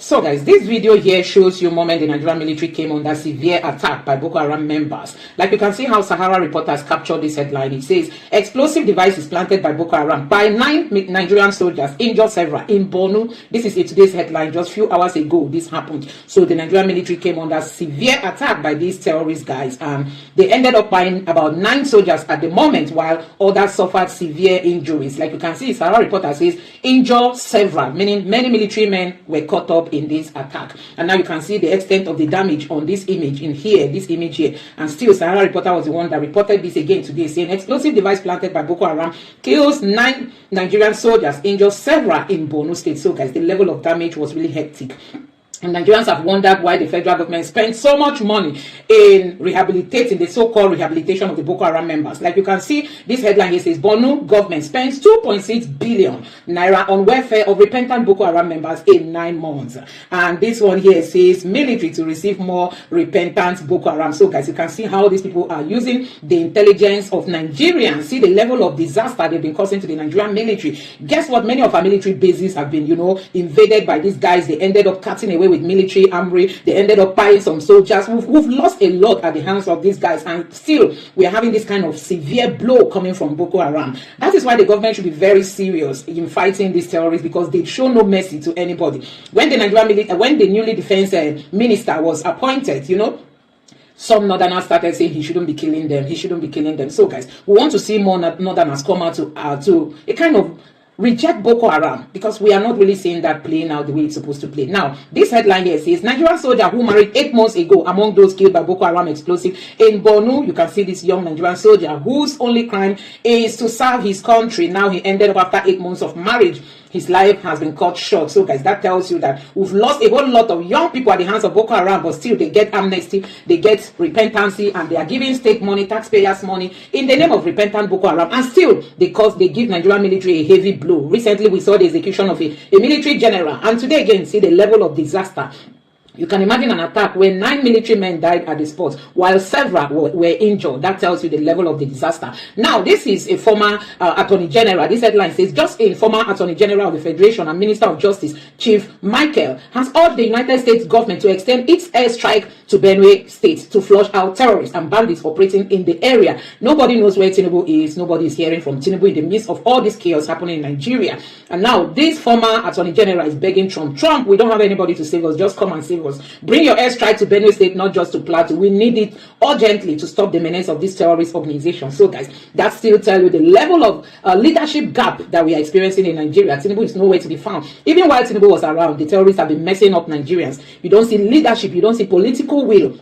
So guys, this video here shows you the moment the Nigerian military came under severe attack by Boko Haram members. Like you can see how Sahara Reporters captured this headline. It says, explosive devices planted by Boko Haram by 9 Nigerian soldiers, injured several in Borno. This is today's headline. Just few hours ago, this happened. So the Nigerian military came under severe attack by these terrorist guys. And they ended up buying about 9 soldiers at the moment, while others suffered severe injuries. Like you can see, Sahara Reporter says, injured several, meaning many military men were caught up in this attack. And now you can see the extent of the damage on this image in here, this image here. And still, Sahara Reporter was the one that reported this again today, saying explosive device planted by Boko Haram kills 9 Nigerian soldiers, injures several in Borno State. So guys, the level of damage was really hectic. And Nigerians have wondered why the federal government spent so much money in rehabilitating the so-called rehabilitation of the Boko Haram members. Like you can see, this headline here says, Borno government spends 2.6 billion naira on welfare of repentant Boko Haram members in 9 months. And this one here says, military to receive more repentant Boko Haram. So guys, you can see how these people are using the intelligence of Nigerians. See the level of disaster they've been causing to the Nigerian military. Guess what? Many of our military bases have been, invaded by these guys. They ended up cutting away with military armory. They ended up buying some soldiers. We've lost a lot at the hands of these guys, and still we are having this kind of severe blow coming from Boko Haram. That is why the government should be very serious in fighting these terrorists, because they show no mercy to anybody. When the Nigerian military, when the newly defense minister was appointed, some northerners started saying he shouldn't be killing them. He shouldn't be killing them. So guys, we want to see more northerners come out to a kind of reject Boko Haram, because we are not really seeing that playing out the way it's supposed to play. Now, this headline here says, Nigerian soldier who married 8 months ago among those killed by Boko Haram explosive in Borno. You can see this young Nigerian soldier whose only crime is to serve his country. Now he ended up after 8 months of marriage. His life has been cut short. So guys, that tells you that we've lost a whole lot of young people at the hands of Boko Haram, but still they get amnesty, they get repentancy, and they are giving state money, taxpayers money in the name of repentant Boko Haram, and still they give Nigerian military a heavy blow. Recently we saw the execution of a military general, and today again see the level of disaster. You can imagine an attack where 9 military men died at the spot, while several were injured. That tells you the level of the disaster. Now, this is a former Attorney General. This headline says, just a former Attorney General of the Federation and Minister of Justice, Chief Michael, has urged the United States government to extend its airstrike to Benue State to flush out terrorists and bandits operating in the area. Nobody knows where Tinubu is. Nobody is hearing from Tinubu in the midst of all this chaos happening in Nigeria. And now, this former Attorney General is begging Trump, we don't have anybody to save us. Just come and save us. Bring your airstrike to Benue State, not just to Plateau. We need it urgently to stop the menace of this terrorist organization. So guys, that still tells you the level of leadership gap that we are experiencing in Nigeria. Tinubu is nowhere to be found. Even while Tinubu was around, the terrorists have been messing up Nigerians. You don't see leadership, you don't see political will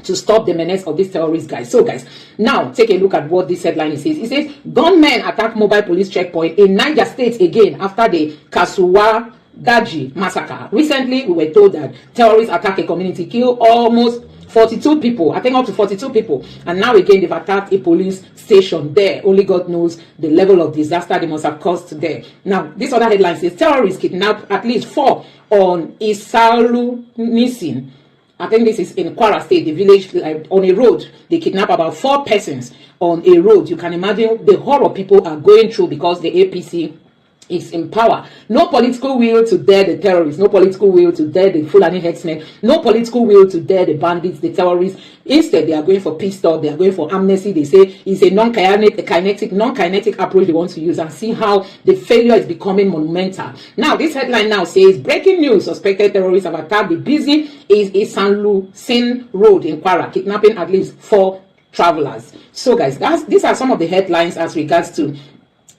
to stop the menace of these terrorist guys. So guys, now take a look at what this headline says. It says, gunmen attack mobile police checkpoint in Niger State again after the Kasuwa Daji massacre. Recently, we were told that terrorists attack a community, kill almost 42 people, I think up to 42 people. And now again, they've attacked a police station there. Only God knows the level of disaster they must have caused there. Now, this other headline says, terrorists kidnapped at least 4 on Isalu Nisin. I think this is in Kwara State, the village, on a road. They kidnap about 4 persons on a road. You can imagine the horror people are going through because the APC is in power. No political will to dare the terrorists, no political will to dare the Fulani headsmen, no political will to dare the bandits, the terrorists. Instead, they are going for peace talk, they are going for amnesty. They say it's a non-kinetic approach they want to use, and see how the failure is becoming monumental. Now, this headline now says, breaking news, suspected terrorists have attacked the busy Isanlu Sin Road in Kwara, kidnapping at least 4 travelers. So guys, these are some of the headlines as regards to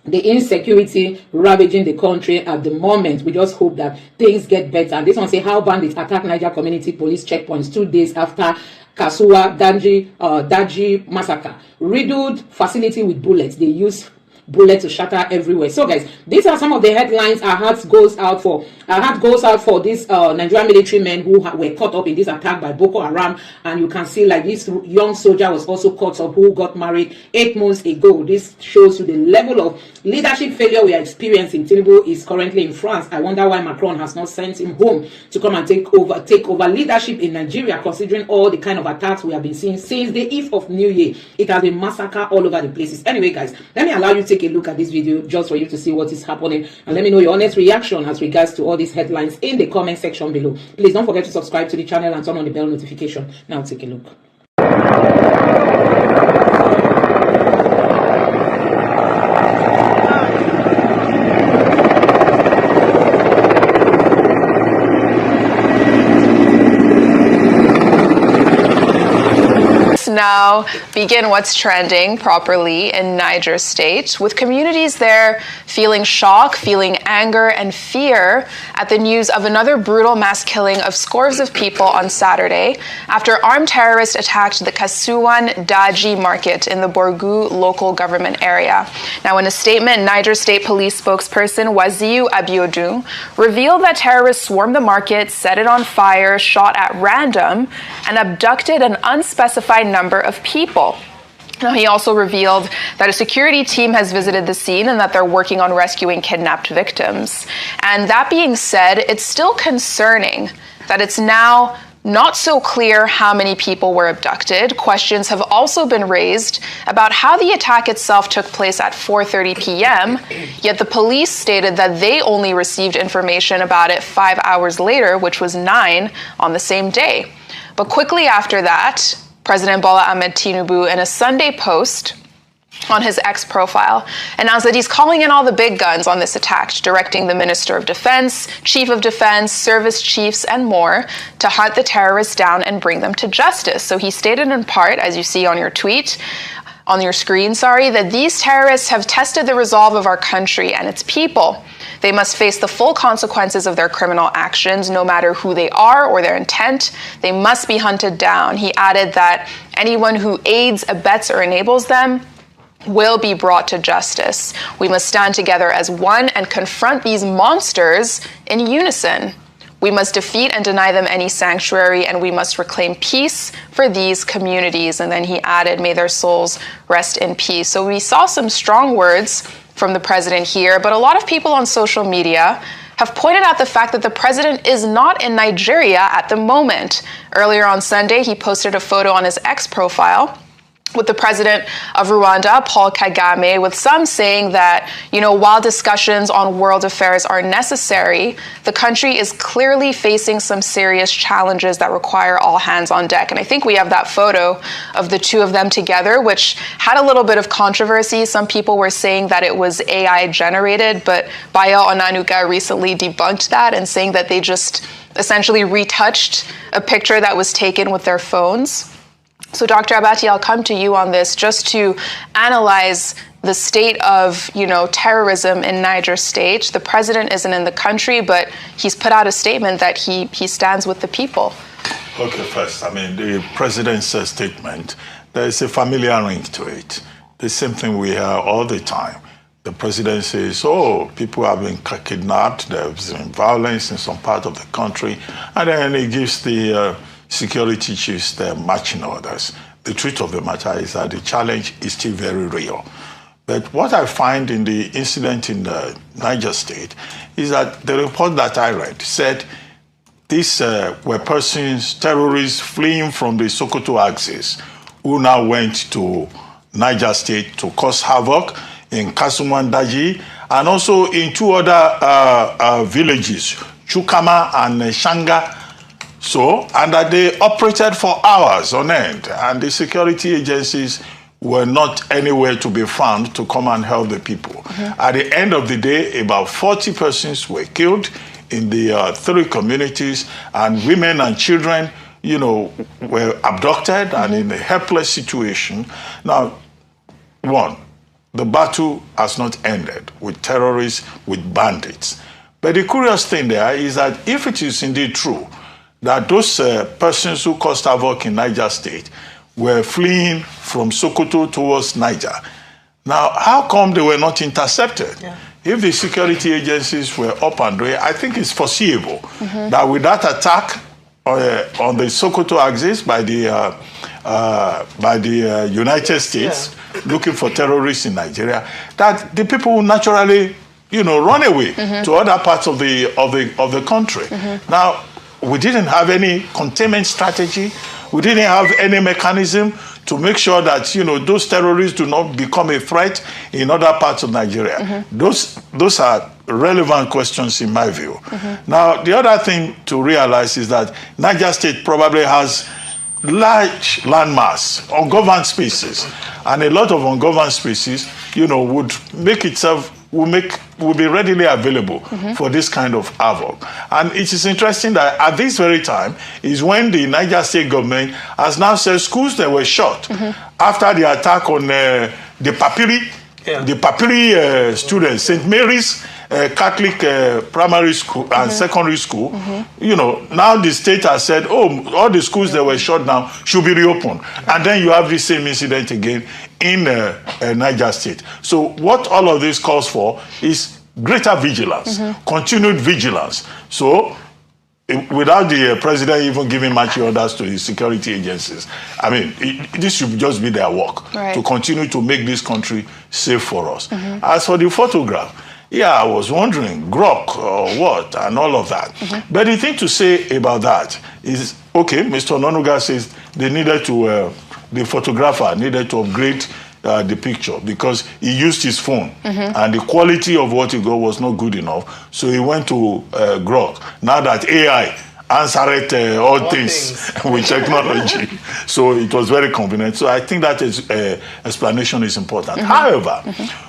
the insecurity ravaging the country at the moment. We just hope that things get better. And this one say how bandits attack Niger community police checkpoints 2 days after Kasuwa Daji massacre. Riddled facility with bullets. They use bullet to shatter everywhere. So guys, these are some of the headlines our heart goes out for. Our heart goes out for these Nigerian military men who were caught up in this attack by Boko Haram. And you can see like this young soldier was also caught up who got married 8 months ago. This shows you the level of leadership failure we are experiencing. Tinubu is currently in France. I wonder why Macron has not sent him home to come and take over leadership in Nigeria, considering all the kind of attacks we have been seeing since the eve of New Year. It has been massacre all over the places. Anyway guys, let me allow you to take a look at this video just for you to see what is happening, and let me know your honest reaction as regards to all these headlines in the comment section below. Please don't forget to subscribe to the channel and turn on the bell notification. Now take a look. Now begin what's trending properly in Niger State, with communities there feeling shock, feeling anger and fear at the news of another brutal mass killing of scores of people on Saturday after armed terrorists attacked the Kasuwan Daji market in the Borgu local government area. Now, in a statement, Niger State Police spokesperson Waziu Abiodun revealed that terrorists swarmed the market, set it on fire, shot at random, and abducted an unspecified number of people. Now, he also revealed that a security team has visited the scene and that they're working on rescuing kidnapped victims. And that being said, it's still concerning that it's now not so clear how many people were abducted. Questions have also been raised about how the attack itself took place at 4:30 p.m., yet the police stated that they only received information about it 5 hours later, which was 9 on the same day. But quickly after that, President Bola Ahmed Tinubu, in a Sunday post on his X profile, announced that he's calling in all the big guns on this attack, directing the Minister of Defense, Chief of Defense, service chiefs, and more to hunt the terrorists down and bring them to justice. So he stated in part, as you see on your tweet, on your screen, that these terrorists have tested the resolve of our country and its people. They must face the full consequences of their criminal actions, no matter who they are or their intent. They must be hunted down. He added that anyone who aids, abets, or enables them will be brought to justice. We must stand together as one and confront these monsters in unison. We must defeat and deny them any sanctuary, and we must reclaim peace for these communities. And then he added, may their souls rest in peace. So we saw some strong words from the president here, but a lot of people on social media have pointed out the fact that the president is not in Nigeria at the moment. Earlier on Sunday, he posted a photo on his X profile with the president of Rwanda, Paul Kagame, with some saying that, while discussions on world affairs are necessary, the country is clearly facing some serious challenges that require all hands on deck. And I think we have that photo of the two of them together, which had a little bit of controversy. Some people were saying that it was AI generated, but Bayo Onanuga recently debunked that and saying that they just essentially retouched a picture that was taken with their phones. So, Dr. Abati, I'll come to you on this just to analyze the state of, terrorism in Niger State. The president isn't in the country, but he's put out a statement that he stands with the people. Okay, first, the president's statement, there's a familiar ring to it. The same thing we hear all the time. The president says, people have been kidnapped, there's been violence in some part of the country, and then he gives the security chiefs their marching orders. The truth of the matter is that the challenge is still very real. But what I find in the incident in the Niger State is that the report that I read said these were persons, terrorists fleeing from the Sokoto axis, who now went to Niger State to cause havoc in Kasuwan Daji and also in two other villages, Chukama and Shanga. And that they operated for hours on end, and the security agencies were not anywhere to be found to come and help the people. Mm-hmm. At the end of the day, about 40 persons were killed in the 3 communities, and women and children, were abducted mm-hmm. and in a helpless situation. Now, one, the battle has not ended with terrorists, with bandits. But the curious thing there is that if it is indeed true that those persons who caused havoc in Niger State were fleeing from Sokoto towards Niger. Now, how come they were not intercepted? Yeah. If the security agencies were up and doing, I think it's foreseeable mm-hmm. that with that attack on the Sokoto axis by the United States looking for terrorists in Nigeria, that the people will naturally, run away mm-hmm. to other parts of the country. Mm-hmm. Now, we didn't have any containment strategy. We didn't have any mechanism to make sure that, those terrorists do not become a threat in other parts of Nigeria. Mm-hmm. Those are relevant questions in my view. Now, the other thing to realize is that Niger State probably has large landmass, ungoverned spaces, and a lot of ungoverned spaces, would make itself, will be readily available for this kind of havoc. And it is interesting that at this very time is when the Niger State government has now said schools that were shut after the attack on the Papiri students, St. Mary's Catholic primary school and secondary school. Now the state has said, all the schools that were shut down should be reopened. And then you have the same incident again in Niger State. So what all of this calls for is greater vigilance, continued vigilance. So without the president even giving marching orders to his security agencies, I mean, this should just be their work to continue to make this country safe for us. As for the photograph, I was wondering, grok or what, and all of that. But the thing to say about that is, okay, Mr. Ononuga says they needed to, the photographer needed to upgrade the picture because he used his phone and the quality of what he got was not good enough. So he went to grok. Now that AI answered all things with technology. So it was very convenient. So I think that explanation is important. However,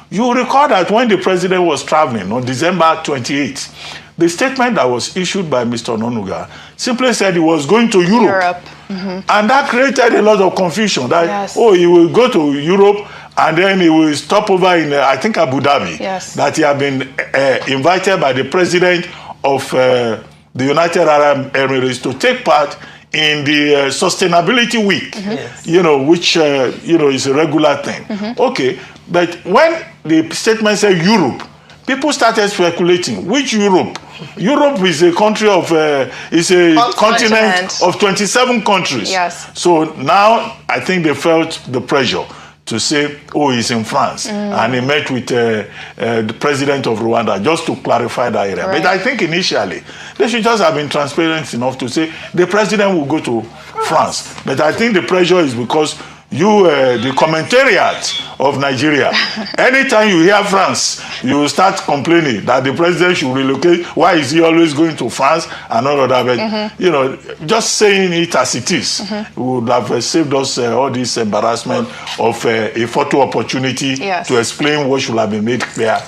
you recall that when the president was traveling on December 28th, the statement that was issued by Mr. Ononuga simply said he was going to Europe. And that created a lot of confusion that, he will go to Europe and then he will stop over in, I think, Abu Dhabi. That he had been invited by the president of the United Arab Emirates to take part in the Sustainability Week, which, is a regular thing. Okay, but when the statement said Europe, people started speculating. Which Europe? Europe is a country of, is a continent of 27 countries. So now I think they felt the pressure to say, he's in France. And he met with the president of Rwanda just to clarify that area. But I think initially, they should just have been transparent enough to say the president will go to France. But I think the pressure is because you, the commentariat of Nigeria, anytime you hear France, you start complaining that the president should relocate. Why is he always going to France and all of that? But, just saying it as it is would have saved us all this embarrassment of a photo opportunity to explain what should have been made clear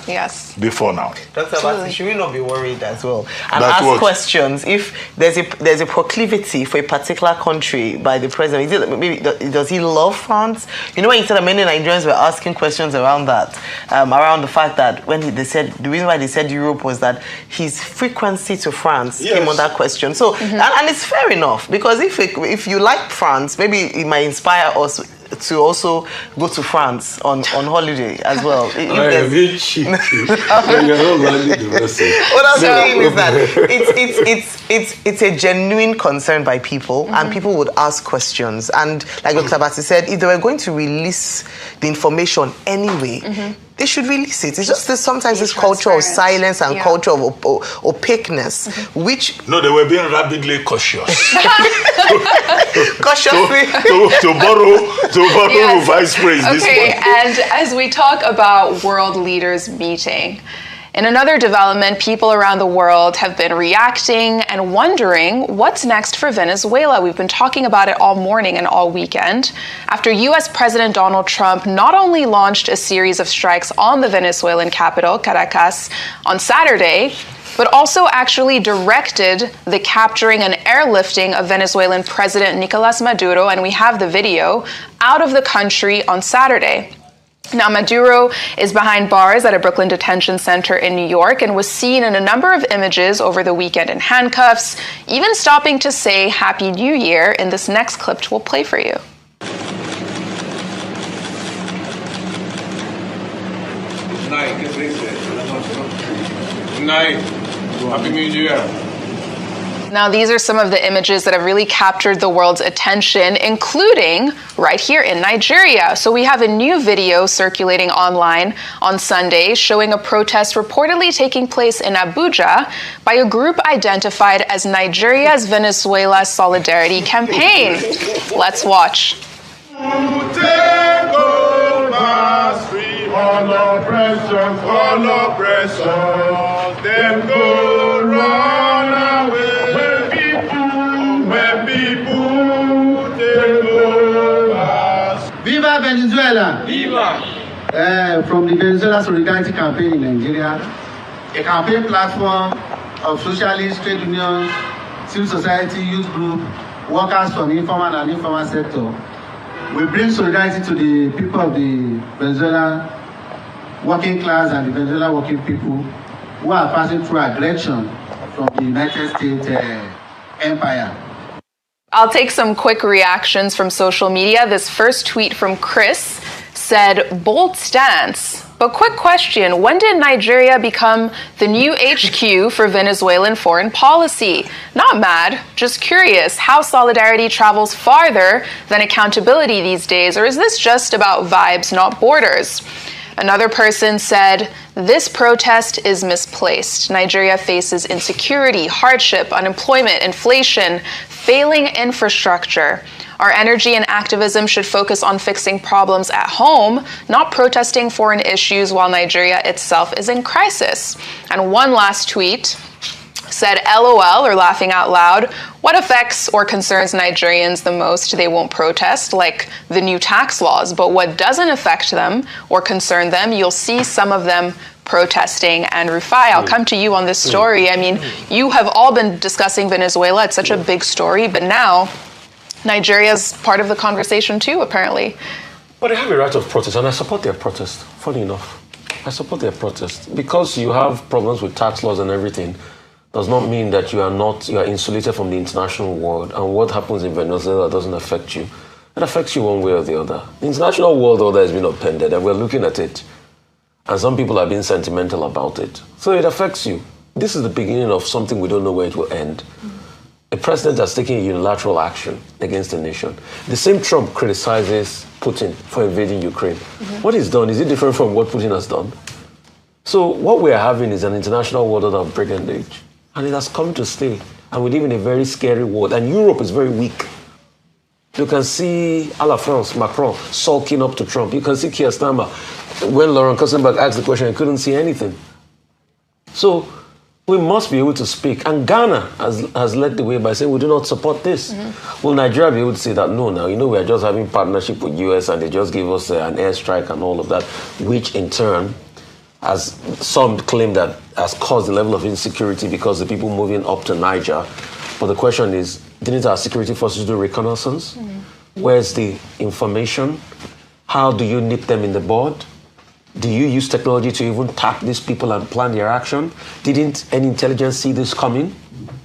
before now. Dr. Abati, should we not be worried as well? And ask questions. If there's a proclivity for a particular country by the president, maybe does he love France? When you said that many Nigerians were asking questions around that, around the fact that when they said, the reason why they said Europe was that his frequency to France came on that question. So, and it's fair enough, because if you like France, maybe it might inspire us to also go to France on holiday as well. I am very cheap. You're not learning the lesson. What I'm saying is that it's a genuine concern by people, and people would ask questions. And like Dr. Abati said, if they were going to release the information anyway, they should release it. It's just sometimes this culture of silence and culture of opaqueness, which... No, they were being rabidly cautious. Cautiously. to borrow vice praise this morning. And as we talk about world leaders meeting, in another development, people around the world have been reacting and wondering what's next for Venezuela. We've been talking about it all morning and all weekend after U.S. President Donald Trump not only launched a series of strikes on the Venezuelan capital, Caracas, on Saturday, but also actually directed the capturing and airlifting of Venezuelan President Nicolas Maduro, and we have the video, out of the country on Saturday. Now, Maduro is behind bars at a Brooklyn detention center in New York and was seen in a number of images over the weekend in handcuffs, even stopping to say Happy New Year in this next clip we'll play for you. Good night. Happy New Year. Now, these are some of the images that have really captured the world's attention, including right here in Nigeria. So we have a new video circulating online on Sunday showing a protest reportedly taking place in Abuja by a group identified as Nigeria's Venezuela Solidarity Campaign. Let's watch. Take over my street. all oppressions, them go run away. When people take over. Viva Venezuela! Viva! From the Venezuela Solidarity Campaign in Nigeria, a campaign platform of socialists, trade unions, civil society, youth group, workers from the informal and informal sector. We bring solidarity to the people of the Venezuela working class and the Venezuela working people who are passing through aggression from the United States empire. I'll take some quick reactions from social media. This first tweet from Chris said, bold stance. But quick question, when did Nigeria become the new HQ for Venezuelan foreign policy? Not mad, just curious how solidarity travels farther than accountability these days, or is this just about vibes, not borders? Another person said, this protest is misplaced. Nigeria faces insecurity, hardship, unemployment, inflation, failing infrastructure. Our energy and activism should focus on fixing problems at home, not protesting foreign issues while Nigeria itself is in crisis. And one last tweet said, LOL, or laughing out loud, what affects or concerns Nigerians the most they won't protest, like the new tax laws, but what doesn't affect them or concern them, you'll see some of them protesting. And Rufai, I'll come to you on this story. I mean, you have all been discussing Venezuela. It's such a big story, but now Nigeria's part of the conversation too, apparently. But they have a right of protest, and I support their protest, funny enough. I support their protest. Because you have problems with tax laws and everything, does not mean that you are insulated from the international world, and what happens in Venezuela doesn't affect you. It affects you one way or the other. The international world order has been upended, and we're looking at it. And some people are being sentimental about it. So it affects you. This is the beginning of something we don't know where it will end. A president has taken a unilateral action against a nation. The same Trump criticizes Putin for invading Ukraine. What he's done, is it different from what Putin has done? So what we are having is an international world order of brigandage. And it has come to stay. And we live in a very scary world. And Europe is very weak. You can see à la France, Macron, sulking up to Trump. You can see Keir Starmer. When Laurent Kassenberg asked the question, he couldn't see anything. So we must be able to speak. And Ghana has led the way by saying we do not support this. Will Nigeria be able to say that? No, now, we are just having partnership with US and they just gave us an airstrike and all of that, which in turn, as some claim, that has caused the level of insecurity because the people moving up to Niger. But the question is, didn't our security forces do reconnaissance? Where's the information? How do you nip them in the bud? Do you use technology to even tap these people and plan their action? Didn't any intelligence see this coming?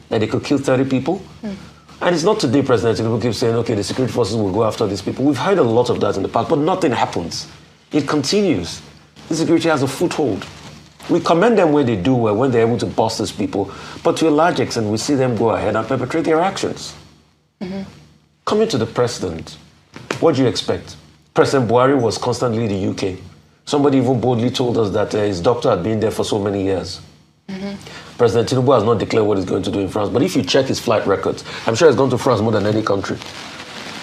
That they could kill 30 people? And it's not today, President Tinubu keeps saying, okay, the security forces will go after these people. We've heard a lot of that in the past, but nothing happens. It continues. Insecurity has a foothold. We commend them when they do well, when they're able to bust these people, but to a large extent, we see them go ahead and perpetrate their actions. Coming to the president, what do you expect? President Buhari was constantly in the UK. Somebody even boldly told us that his doctor had been there for so many years. President Tinubu has not declared what he's going to do in France, but if you check his flight records, I'm sure he's gone to France more than any country.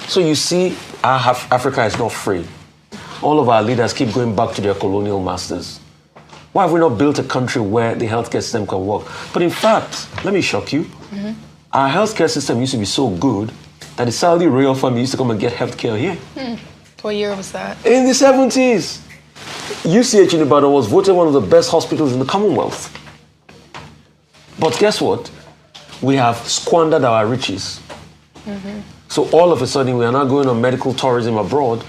So you see, Africa is not free. All of our leaders keep going back to their colonial masters. Why have we not built a country where the healthcare system can work? But in fact, let me shock you. Our healthcare system used to be so good that the Saudi royal family used to come and get healthcare here. What year was that? In the 70s. UCH in Ibadan was voted one of the best hospitals in the Commonwealth. But guess what? We have squandered our riches. So all of a sudden, we are now going on medical tourism abroad,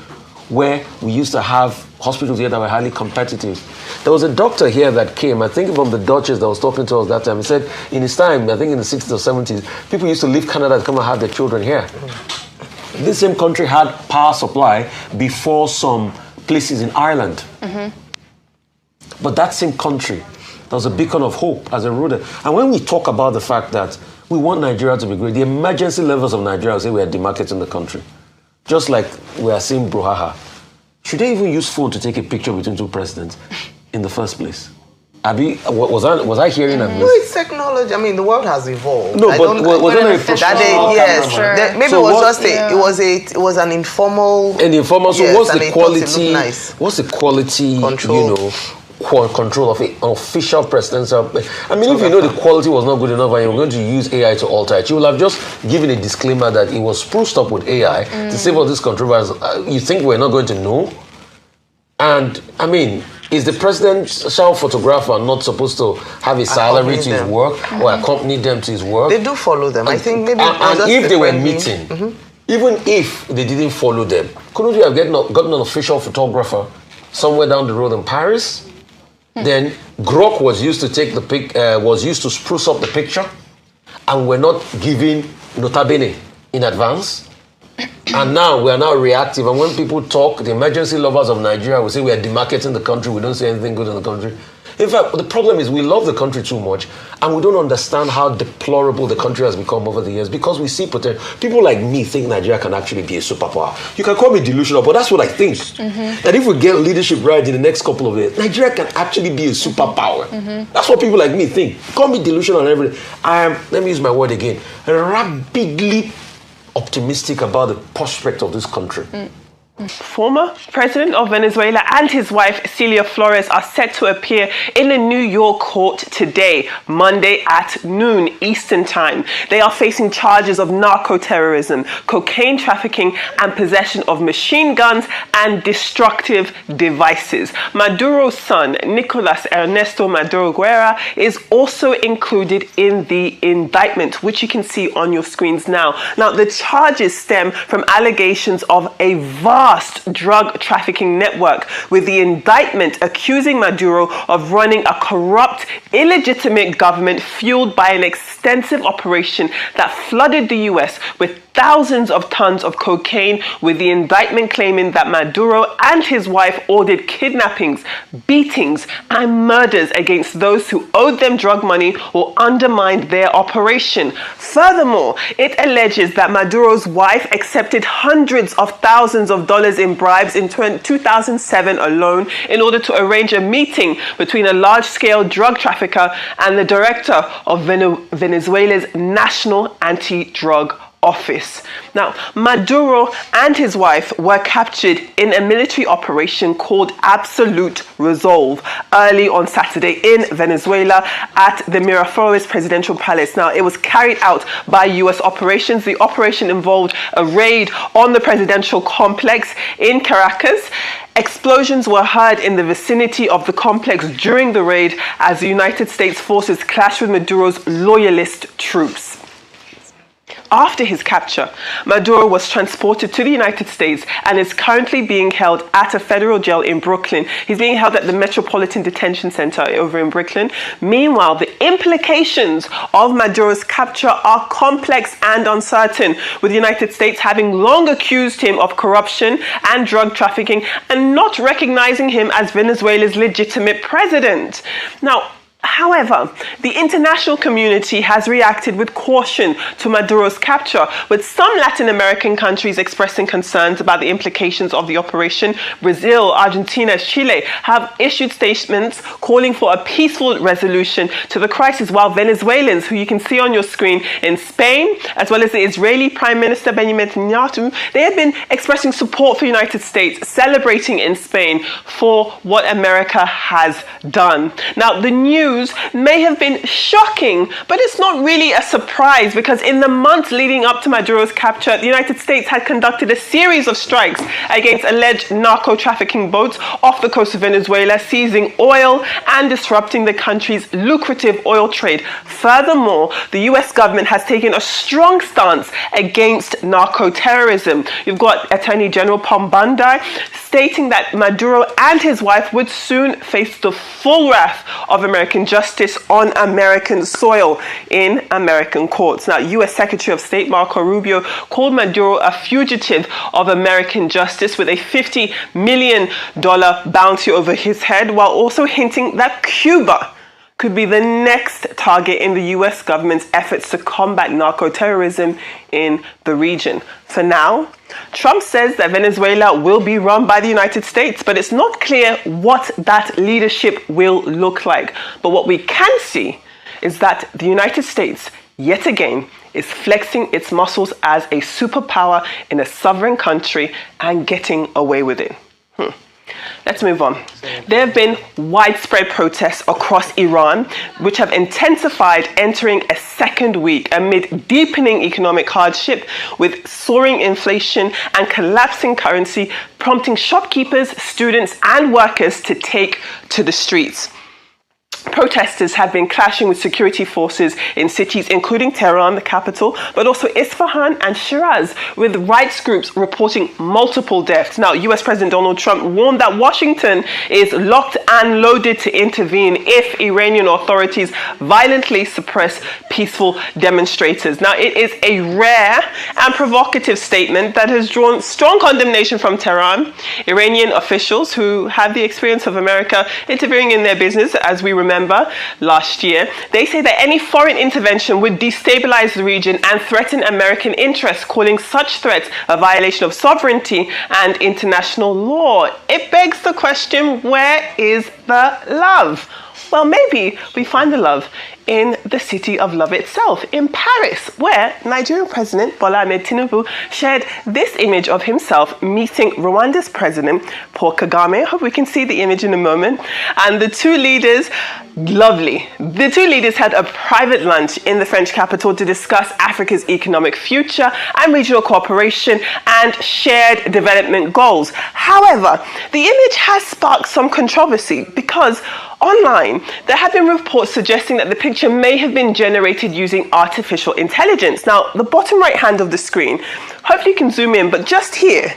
where we used to have hospitals here that were highly competitive. There was a doctor here that came, I think from the Duchess that was talking to us that time. He said in his time, I think in the 60s or 70s, people used to leave Canada to come and have their children here. This same country had power supply before some places in Ireland. But that same country, there was a beacon of hope as a ruler. And when we talk about the fact that we want Nigeria to be great, the emergency levels of Nigeria say we are demarcating the country. Just like we are seeing brouhaha. Should they even use phone to take a picture between two presidents in the first place? Was I hearing a No, it's technology. I mean, the world has evolved. No, but wasn't it a yes, maybe So it was it was an informal. An informal. So yes, what's the quality? Nice. What's the quality? Control. Control of an official presidential. I mean, if you know the quality was not good enough and you're going to use AI to alter it, you will have just given a disclaimer that it was spruced up with AI to save all this controversy. You think we're not going to know? And I mean, is the presidential photographer not supposed to have a salary to his work or accompany them to his work? They do follow them. I think maybe. And if they were meeting, even if they didn't follow them, couldn't you have gotten an official photographer somewhere down the road in Paris? Then Grok was used to take the was used to spruce up the picture, and we're not giving nota bene in advance. And now we are now reactive. And when people talk, the emergency lovers of Nigeria will say we are demarketing the country. We don't see anything good in the country. In fact, the problem is we love the country too much, and we don't understand how deplorable the country has become over the years because we see potential. People like me think Nigeria can actually be a superpower. You can call me delusional, but that's what I think. That if we get leadership right in the next couple of years, Nigeria can actually be a superpower. That's what people like me think. Call me delusional and everything. I am, let me use my word again, rapidly optimistic about the prospect of this country. Former president of Venezuela and his wife, Celia Flores, are set to appear in a New York court today, Monday at noon Eastern Time. They are facing charges of narco-terrorism, cocaine trafficking, and possession of machine guns and destructive devices. Maduro's son, Nicolas Ernesto Maduro Guerra, is also included in the indictment, which you can see on your screens now. Now, the charges stem from allegations of a vast drug trafficking network, with the indictment accusing Maduro of running a corrupt, illegitimate government fueled by an extensive operation that flooded the US with thousands of tons of cocaine, with the indictment claiming that Maduro and his wife ordered kidnappings, beatings, and murders against those who owed them drug money or undermined their operation. Furthermore, it alleges that Maduro's wife accepted hundreds of thousands of dollars in bribes in 2007 alone in order to arrange a meeting between a large-scale drug trafficker and the director of Venezuela's National Anti-Drug Office. Now, Maduro and his wife were captured in a military operation called Absolute Resolve early on Saturday in Venezuela at the Miraflores Presidential Palace. Now, it was carried out by U.S. operations. The operation involved a raid on the presidential complex in Caracas. Explosions were heard in the vicinity of the complex during the raid as the United States forces clashed with Maduro's loyalist troops. After his capture, Maduro was transported to the United States and is currently being held at a federal jail in Brooklyn. He's being held at the Metropolitan Detention Center over in Brooklyn. Meanwhile, the implications of Maduro's capture are complex and uncertain, with the United States having long accused him of corruption and drug trafficking and not recognizing him as Venezuela's legitimate president. Now, however, the international community has reacted with caution to Maduro's capture, with some Latin American countries expressing concerns about the implications of the operation. Brazil, Argentina, Chile have issued statements calling for a peaceful resolution to the crisis, while Venezuelans, who you can see on your screen, in Spain, as well as the Israeli Prime Minister Benjamin Netanyahu, they have been expressing support for the United States, celebrating in Spain for what America has done. Now, the news may have been shocking, but it's not really a surprise, because in the months leading up to Maduro's capture, the United States had conducted a series of strikes against alleged narco-trafficking boats off the coast of Venezuela, seizing oil and disrupting the country's lucrative oil trade. Furthermore, the US government has taken a strong stance against narco-terrorism. You've got Attorney General Pombandai stating that Maduro and his wife would soon face the full wrath of American justice on American soil in American courts. Now, U.S. Secretary of State Marco Rubio called Maduro a fugitive of American justice with a $50 million bounty over his head, while also hinting that Cuba could be the next target in the US government's efforts to combat narco-terrorism in the region. For now, Trump says that Venezuela will be run by the United States, but it's not clear what that leadership will look like. But what we can see is that the United States, yet again, is flexing its muscles as a superpower in a sovereign country and getting away with it. Let's move on. There have been widespread protests across Iran, which have intensified entering a second week amid deepening economic hardship, with soaring inflation and collapsing currency, prompting shopkeepers, students, and workers to take to the streets. Protesters have been clashing with security forces in cities including Tehran, the capital, but also Isfahan and Shiraz, with rights groups reporting multiple deaths. Now, US President Donald Trump warned that Washington is locked and loaded to intervene if Iranian authorities violently suppress peaceful demonstrators. Now, it is a rare and provocative statement that has drawn strong condemnation from Tehran. Iranian officials who have the experience of America interfering in their business, as we remember last year, they say that any foreign intervention would destabilize the region and threaten American interests, calling such threats a violation of sovereignty and international law. It begs the question, where is the love? Well, maybe we find the love in the city of love itself, in Paris, where Nigerian President Bola Ahmed Tinubu shared this image of himself meeting Rwanda's President Paul Kagame. I hope we can see the image in a moment. And the two leaders, lovely. The two leaders had a private lunch in the French capital to discuss Africa's economic future and regional cooperation and shared development goals. However, the image has sparked some controversy because online, there have been reports suggesting that the picture may have been generated using artificial intelligence. Now, the bottom right hand of the screen, hopefully you can zoom in, but just here,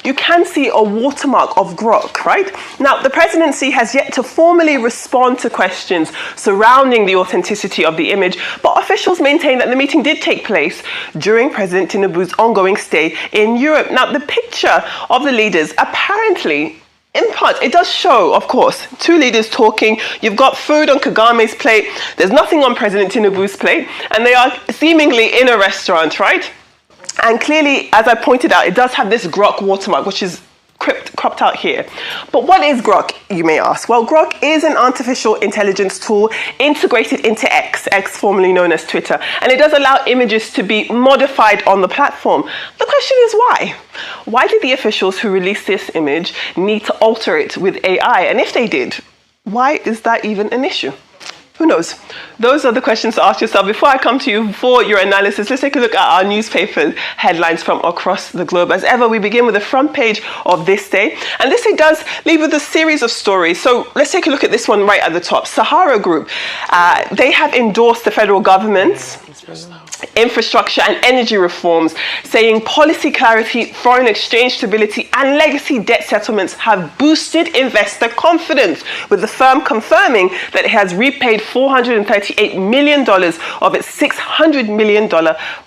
you can see a watermark of Grok, right? Now, the presidency has yet to formally respond to questions surrounding the authenticity of the image, but officials maintain that the meeting did take place during President Tinubu's ongoing stay in Europe. Now, the picture of the leaders apparently, in part, it does show, of course, two leaders talking. You've got food on Kagame's plate. There's nothing on President Tinubu's plate. And they are seemingly in a restaurant, right? And clearly, as I pointed out, it does have this Grok watermark, which is cropped out here. But what is Grok, you may ask? Well, Grok is an artificial intelligence tool integrated into X, formerly known as Twitter, and it does allow images to be modified on the platform. The question is why? Why did the officials who released this image need to alter it with AI? And if they did, why is that even an issue? Who knows? Those are the questions to ask yourself. Before I come to you for your analysis, let's take a look at our newspaper headlines from across the globe. As ever, we begin with the front page of This Day. And This Day does leave with a series of stories. So let's take a look at this one right at the top. Sahara Group, they have endorsed the federal government's infrastructure and energy reforms, saying policy clarity, foreign exchange stability, and legacy debt settlements have boosted investor confidence, with the firm confirming that it has repaid $438 million of its $600 million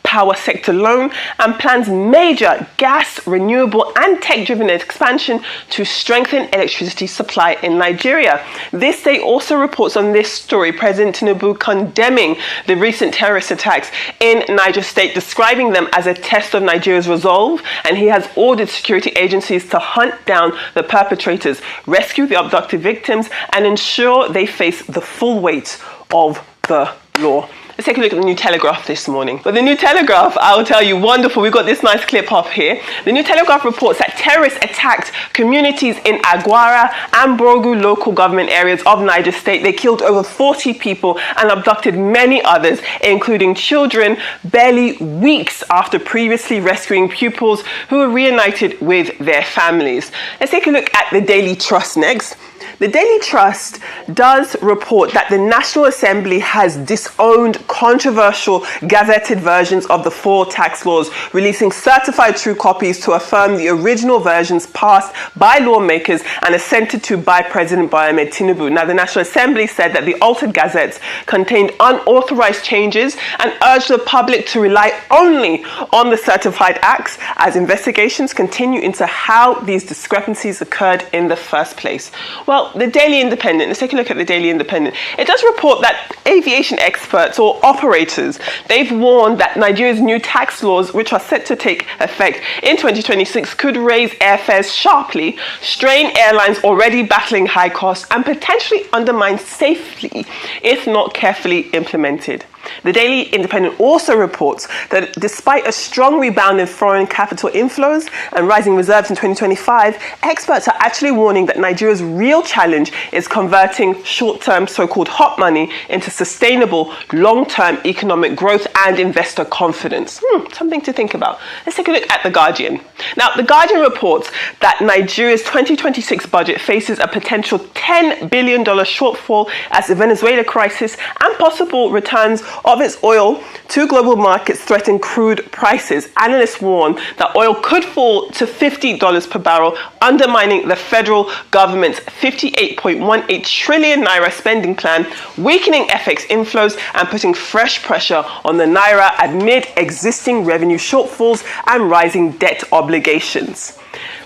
power sector loan and plans major gas, renewable, and tech-driven expansion to strengthen electricity supply in Nigeria. This Day also reports on this story, President Tinubu condemning the recent terrorist attacks in Niger State, describing them as a test of Nigeria's resolve, and he has ordered security agencies to hunt down the perpetrators, rescue the abducted victims, and ensure they face the full weight of the law. Let's take a look at the New Telegraph this morning. But the New Telegraph, I'll tell you, wonderful. We've got this nice clip up here. The New Telegraph reports that terrorists attacked communities in Agwara and Brogu local government areas of Niger State. They killed over 40 people and abducted many others, including children, barely weeks after previously rescuing pupils who were reunited with their families. Let's take a look at the Daily Trust next. The Daily Trust does report that the National Assembly has disowned controversial gazetted versions of the 4 tax laws, releasing certified true copies to affirm the original versions passed by lawmakers and assented to by President Bola Ahmed Tinubu. Now, the National Assembly said that the altered gazettes contained unauthorized changes and urged the public to rely only on the certified acts as investigations continue into how these discrepancies occurred in the first place. Well, Now, the Daily Independent, let's take a look at the Daily Independent. It does report that aviation experts or operators, they've warned that Nigeria's new tax laws, which are set to take effect in 2026, could raise airfares sharply, strain airlines already battling high costs, and potentially undermine safety if not carefully implemented. The Daily Independent also reports that despite a strong rebound in foreign capital inflows and rising reserves in 2025, experts are actually warning that Nigeria's real challenge is converting short-term so-called hot money into sustainable long-term economic growth and investor confidence. Something to think about. Let's take a look at The Guardian. Now, The Guardian reports that Nigeria's 2026 budget faces a potential $10 billion shortfall as the Venezuela crisis and possible returns of its oil to global markets threaten crude prices. Analysts warn that oil could fall to $50 per barrel, undermining the federal government's 58.18 trillion naira spending plan, weakening FX inflows and putting fresh pressure on the naira amid existing revenue shortfalls and rising debt obligations.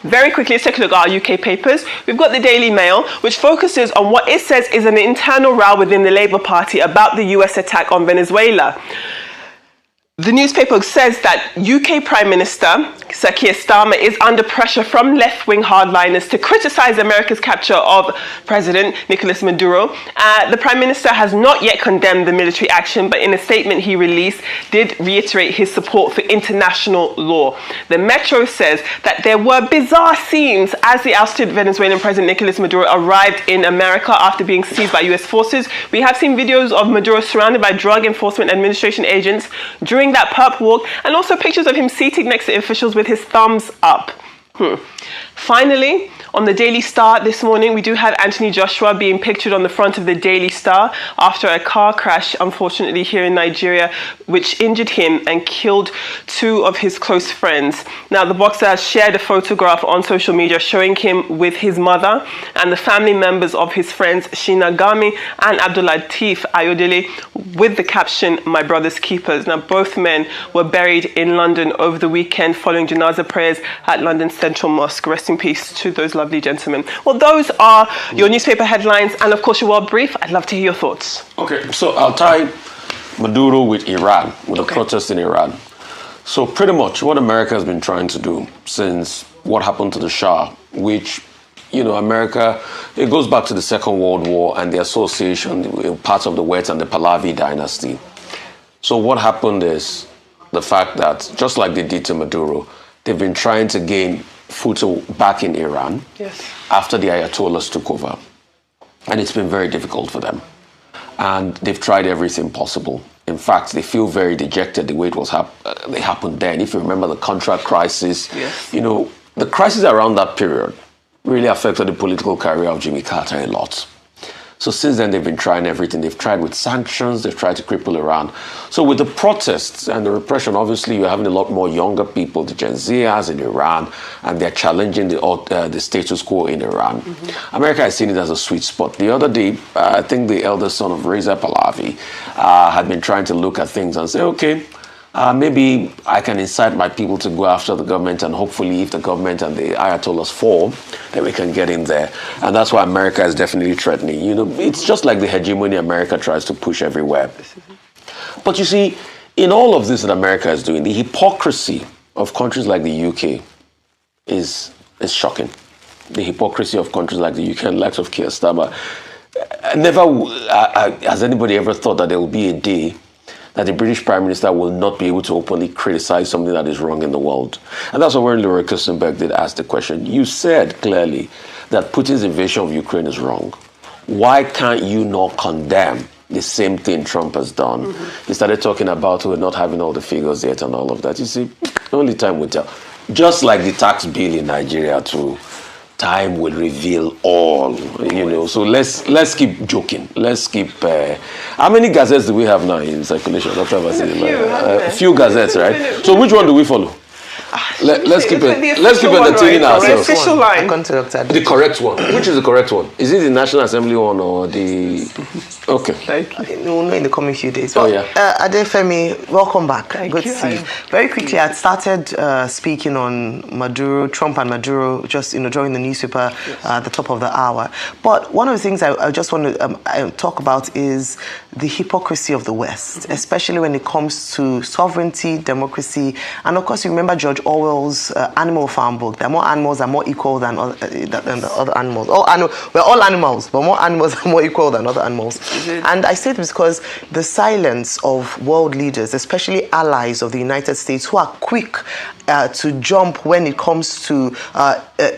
Very quickly, let's take a look at our UK papers. We've got the Daily Mail, which focuses on what it says is an internal row within the Labour Party about the US attack on Venezuela. The newspaper says that UK Prime Minister Sir Keir Starmer is under pressure from left-wing hardliners to criticise America's capture of President Nicolas Maduro. The Prime Minister has not yet condemned the military action, but in a statement he released, did reiterate his support for international law. The Metro says that there were bizarre scenes as the ousted Venezuelan President Nicolas Maduro arrived in America after being seized by US forces. We have seen videos of Maduro surrounded by Drug Enforcement Administration agents during that perp walk, and also pictures of him seated next to officials with his thumbs up. Finally, on the Daily Star this morning, we do have Anthony Joshua being pictured on the front of the Daily Star after a car crash, unfortunately, here in Nigeria, which injured him and killed two of his close friends. Now, the boxer has shared a photograph on social media showing him with his mother and the family members of his friends, Sheena Gami and Abdulateef Ayodele, with the caption, "My brother's keepers." Now, both men were buried in London over the weekend following Janaza prayers at London Central Mosque. Rest in peace to those lovely gentlemen. Well, those are your newspaper headlines and, of course, your world brief. I'd love to hear your thoughts. Okay, so I'll tie Maduro with Iran, with the protests in Iran. So pretty much what America has been trying to do since what happened to the Shah, which, you know, America, it goes back to the Second World War and the association, parts of the West and the Pahlavi dynasty. So what happened is the fact that, just like they did to Maduro, they've been trying to gain foothold back in Iran after the Ayatollahs took over. And it's been very difficult for them. And they've tried everything possible. In fact, they feel very dejected the way it was they happened then. If you remember the contract crisis, you know, the crisis around that period really affected the political career of Jimmy Carter a lot. So since then, they've been trying everything. They've tried with sanctions. They've tried to cripple Iran. So with the protests and the repression, obviously, you're having a lot more younger people, the Gen Zers in Iran, and they're challenging the status quo in Iran. America has seen it as a sweet spot. The other day, I think the eldest son of Reza Pahlavi had been trying to look at things and say, okay, maybe I can incite my people to go after the government, and hopefully if the government and the Ayatollahs fall, then we can get in there. And that's why America is definitely threatening. You know, it's just like the hegemony America tries to push everywhere. But you see, in all of this that America is doing, the hypocrisy of countries like the UK is shocking. The hypocrisy of countries like the UK and likes of Keir Starmer. Never has anybody ever thought that there will be a day that the British Prime Minister will not be able to openly criticize something that is wrong in the world. And that's why when Laura Kusenberg did ask the question, you said clearly that Putin's invasion of Ukraine is wrong. Why can't you not condemn the same thing Trump has done? He started talking about we're not having all the figures yet and all of that. You see, only time will tell. Just like the tax bill in Nigeria too. Time will reveal all, you know. So let's keep joking. Let's keep. How many gazettes do we have now in circulation? A few gazettes, right? So which one do we follow? Let's keep entertaining ourselves. The official line. The correct one. Which is the correct one? Is it the National Assembly one or the? Okay. Thank you. We'll know in the coming few days. Oh, yeah. Adefemi, welcome back. Thank Good you. to see you. Very quickly, I started speaking on Maduro, Trump and Maduro, just during the newspaper at the top of the hour. But one of the things I just want to talk about is the hypocrisy of the West, especially when it comes to sovereignty, democracy, and of course, you remember George Orwell's Animal Farm book. There are more animals are more equal than the other animals. We're all animals, but more animals are more equal than other animals. And I say this because the silence of world leaders, especially allies of the United States, who are quick to jump when it comes to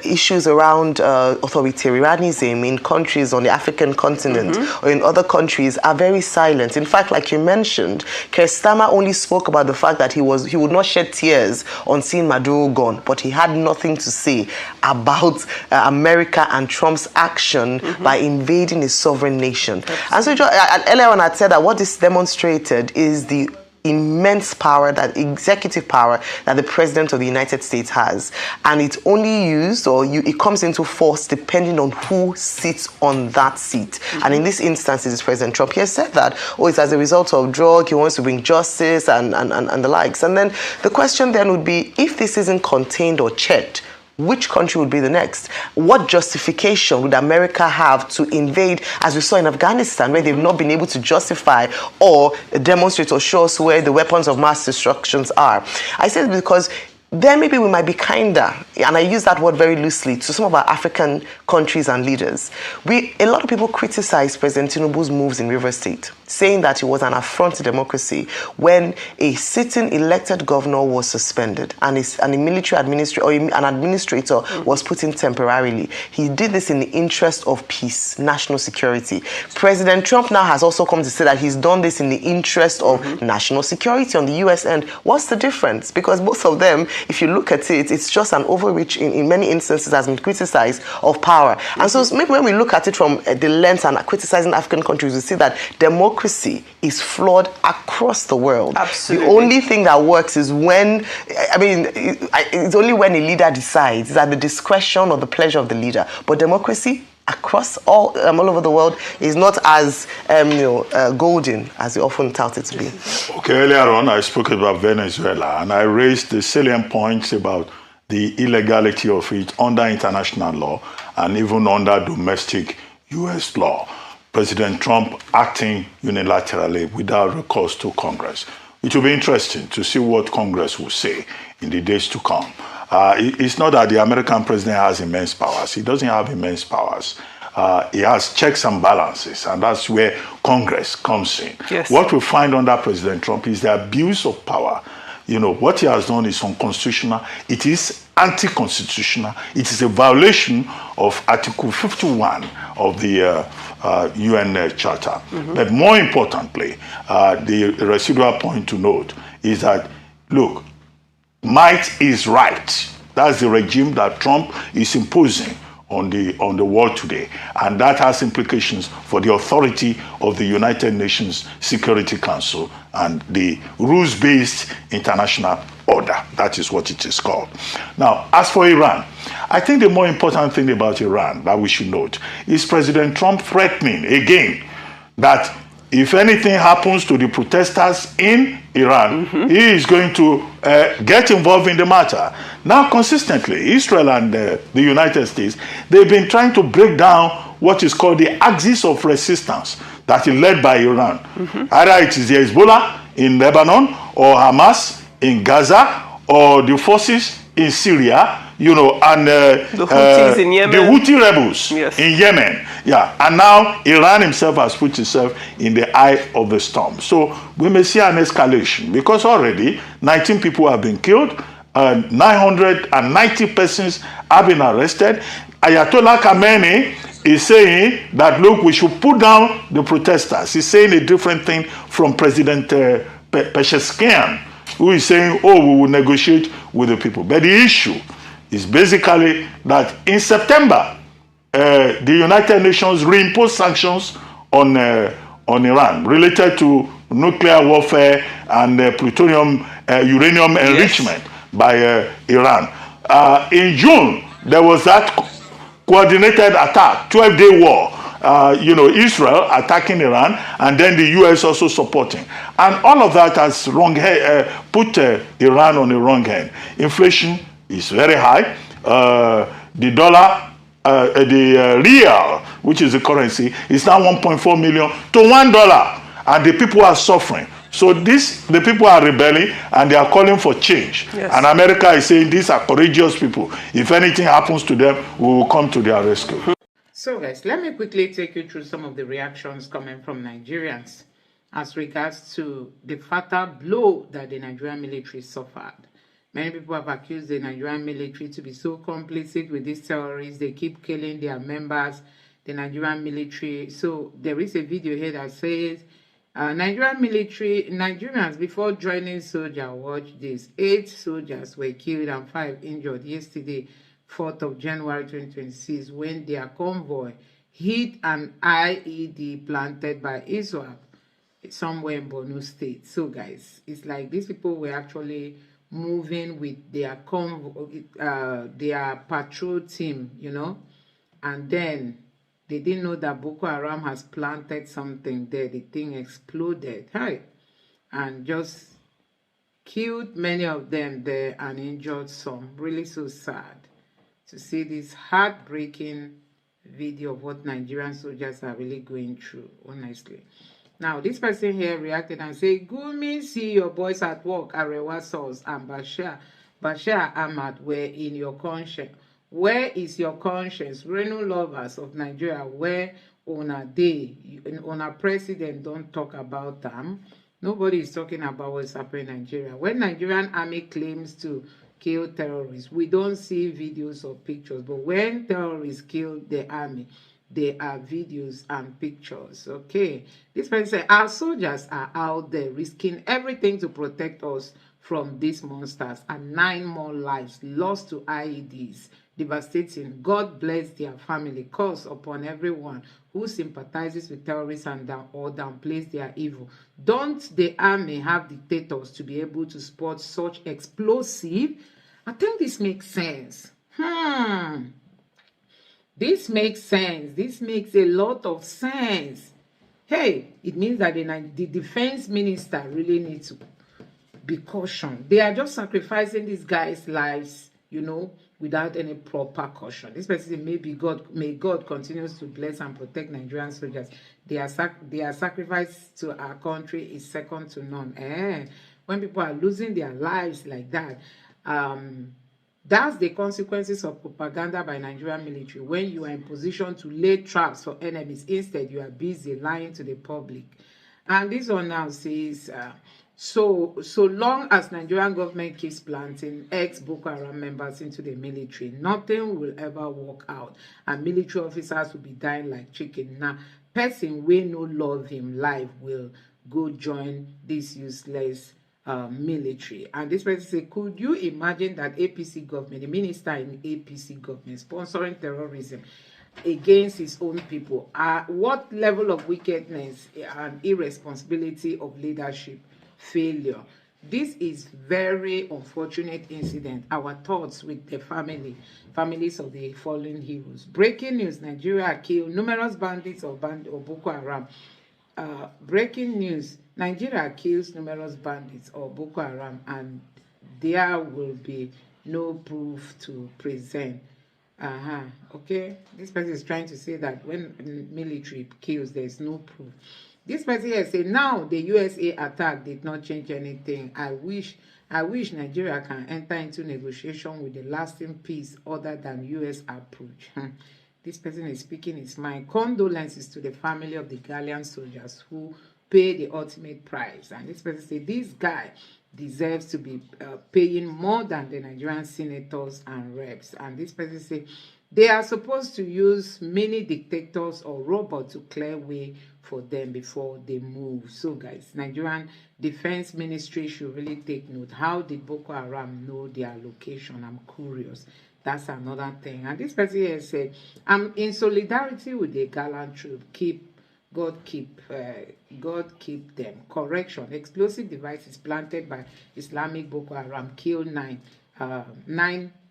issues around authoritarianism in countries on the African continent or in other countries, are very silent. In fact, like you mentioned, Keir Starmer only spoke about the fact that he would not shed tears on seeing Maduro gone, but he had nothing to say about America and Trump's action by invading a sovereign nation. And so earlier on, I said that what this demonstrated is the immense power, that executive power that the President of the United States has, and it's only used, or it comes into force depending on who sits on that seat. And in this instance, it is President Trump. He has said that, it's as a result of drug, he wants to bring justice and the likes. And then the question then would be, if this isn't contained or checked, which country would be the next? What justification would America have to invade, as we saw in Afghanistan, where they've not been able to justify or demonstrate or show us where the weapons of mass destruction are? I say this because then maybe we might be kinder, and I use that word very loosely, to some of our African countries and leaders. A lot of people criticize President Tinubu's moves in Rivers State, saying that it was an affront to democracy when a sitting elected governor was suspended and a military administrator or an administrator was put in temporarily. He did this in the interest of peace, national security. President Trump now has also come to say that he's done this in the interest of national security on the US end. What's the difference? Because both of them, if you look at it, it's just an overreach in many instances has been criticized of power. And so maybe when we look at it from the lens and criticizing African countries, we see that democracy is flawed across the world. Absolutely. The only thing that works is when, it's only when a leader decides. It's at the discretion or the pleasure of the leader. But democracy across all over the world is not as golden as we often tout it to be. Okay, earlier on I spoke about Venezuela, and I raised the salient points about the illegality of it under international law and even under domestic U.S. law. President Trump acting unilaterally without recourse to Congress. It will be interesting to see what Congress will say in the days to come. It's not that the American president has immense powers. He doesn't have immense powers. He has checks and balances, and that's where Congress comes in. Yes. What we find under President Trump is the abuse of power. What he has done is unconstitutional. It is anti-constitutional. It is a violation of Article 51 of the UN Charter. But more importantly, the residual point to note is that, look, might is right. That's the regime that Trump is imposing on the world today. And that has implications for the authority of the United Nations Security Council and the rules-based international order. That is what it is called. Now, as for Iran, I think the more important thing about Iran that we should note is President Trump threatening again that if anything happens to the protesters in Iran, he is going to get involved in the matter. Now, consistently, Israel and the United States, they've been trying to break down what is called the axis of resistance that is led by Iran. Either it is the Hezbollah in Lebanon, or Hamas in Gaza, or the forces in Syria, and the Houthis in Yemen. The Houthi rebels in Yemen. Yeah, and now Iran himself has put itself in the eye of the storm. So we may see an escalation because already 19 people have been killed, 990 persons have been arrested. Ayatollah Khamenei is saying that, look, we should put down the protesters. He's saying a different thing from President Pezeshkian, who is saying, we will negotiate with the people. But the issue is basically that in September, the United Nations reimposed sanctions on Iran related to nuclear warfare and plutonium, uranium enrichment by Iran. In June, there was that coordinated attack, 12-day war Israel attacking Iran, and then the U.S. also supporting. And all of that has put Iran on the wrong hand. Inflation is very high. The dollar, the real, which is the currency, is now 1.4 million to $1, and the people are suffering. So the people are rebelling, and they are calling for change. Yes. And America is saying these are courageous people. If anything happens to them, we will come to their rescue. So guys, let me quickly take you through some of the reactions coming from Nigerians as regards to the fatal blow that the Nigerian military suffered. Many people have accused the Nigerian military to be so complicit with these terrorists. They keep killing their members, the Nigerian military. So there is a video here that says, Nigerians, before joining soldier, watch this. 8 soldiers were killed and 5 injured yesterday, 4th of January 2026, when their convoy hit an IED planted by Israel somewhere in Borno State. So guys, it's like these people were actually moving with their their patrol team, and then they didn't know that Boko Haram has planted something there. The thing exploded, and just killed many of them there and injured some. Really so sad to see this heartbreaking video of what Nigerian soldiers are really going through, honestly. Now, this person here reacted and said, Gumi, see your boys at work, Arewa Sauce and Bashar Ahmad were in your conscience. Where is your conscience? Renu lovers of Nigeria, where on a president don't talk about them. Nobody is talking about what's happening in Nigeria. When Nigerian army claims to kill terrorists, we don't see videos or pictures. But when terrorists kill the army, there are videos and pictures. Okay, this person said our soldiers are out there risking everything to protect us from these monsters, and 9 more lives lost to IEDs. Devastating. God bless their family. Curse upon everyone who sympathizes with terrorists and downplays their evil. Don't the army have dictators to be able to spot such explosive? I think this makes sense. This makes sense. This makes a lot of sense. Hey, it means that the defense minister really needs to be cautioned. They are just sacrificing these guys' lives, without any proper caution. This person may God continues to bless and protect Nigerian soldiers. Their sacrifice to our country is second to none. When people are losing their lives like that, that's the consequences of propaganda by Nigerian military. When you are in position to lay traps for enemies, instead you are busy lying to the public. And this one now says, so long as Nigerian government keeps planting ex-Boko Haram members into the military, nothing will ever work out, and military officers will be dying like chicken. Now, person we no love him life will go join this useless military. And this person say, could you imagine that APC government, the minister in APC government, sponsoring terrorism against his own people? What level of wickedness and irresponsibility of leadership failure? This is very unfortunate incident. Our thoughts with the families of the fallen heroes. Breaking news: Nigeria killed numerous bandits of Boko Haram. Breaking news: Nigeria kills numerous bandits of Boko Haram, and there will be no proof to present. Okay, this person is trying to say that when military kills, there is no proof. This person here say, now the USA attack did not change anything. I wish Nigeria can enter into negotiation with a lasting peace other than US approach. This person is speaking his mind. Condolences to the family of the gallant soldiers who pay the ultimate price. And this person say, this guy deserves to be paying more than the Nigerian senators and reps. And this person say, they are supposed to use mini dictators or robots to clear way for them before they move. So guys, Nigerian Defense Ministry should really take note. How did Boko Haram know their location? I'm curious. That's another thing. And this person here said, I'm in solidarity with the gallant troop. God keep them. Correction: explosive devices planted by Islamic Boko Haram killed 9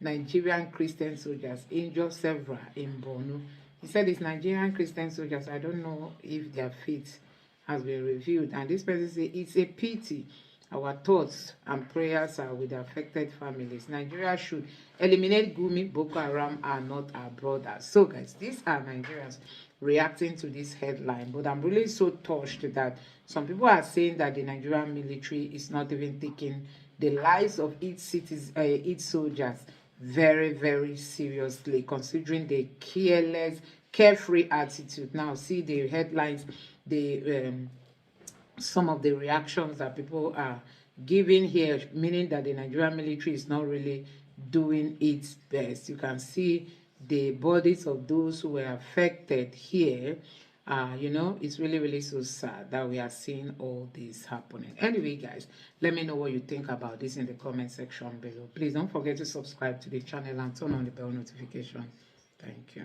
Nigerian Christian soldiers, injured several in Borno He said it's Nigerian Christian soldiers. I don't know if their faith has been revealed. And this person said it's a pity. Our thoughts and prayers are with the affected families. Nigeria should eliminate Gumi. Boko Haram are not our brothers. So guys, these are Nigerians reacting to this headline. But I'm really so touched that some people are saying that the Nigerian military is not even taking the lives of its soldiers very, very seriously, considering the careless, carefree attitude. Now see the headlines, some of the reactions that people are giving here, meaning that the Nigerian military is not really doing its best. You can see the bodies of those who were affected here. You know, it's really, really so sad that we are seeing all this happening. Anyway, guys, let me know what you think about this in the comment section below. Please don't forget to subscribe to the channel and turn on the bell notification. Thank you.